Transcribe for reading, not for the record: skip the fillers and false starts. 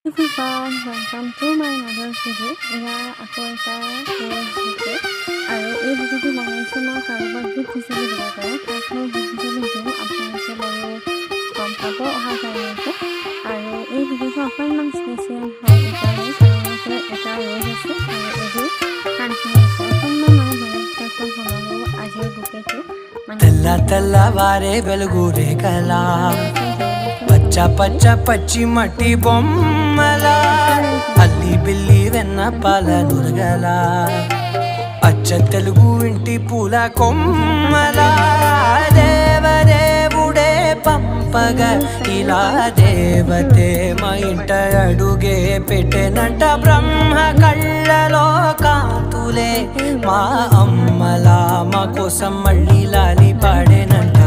Everyone, welcome to my another video. এয়া আকৌ এটা ভিডিঅ' আৰু এই ভিডিঅ'টো বনাইছোঁ মই কাৰোবাক গিফ্ট হিচাপে দিব পাৰোঁ তাক মই গিফ্ট হিচাপে দিওঁ আপোনালোকে বাৰু গম পাব অহা টাইমতে। আৰু এই ভিডিঅ'টো অকণমান স্পেচিয়েল হয় এইকাৰণে কাৰণ এটা ৰ'জ আছে আৰু এযোৰ কাণফুলি আছে অকণমান বেলেগ টাইপৰ বনালোঁ আজিৰ বুকেটো తెల్ల తెల్లవారే వెలుగురే కలా పచ్చ పచ్చ పచ్చి మట్టి బొమ్మల అల్లి బిల్లి వెన్న పాల నురగల అచ్చ తెలుగు ఇంటి పూల కొమ్మల దేవదేవుడే పంపగా ఇలా దేవతే మా ఇంట అడుగే పెట్టెనంట బ్రహ్మ కళ్ళలో కాంతులే మా అమ్మలా మా కోసం మళ్ళీ లాలి పాడేనంట.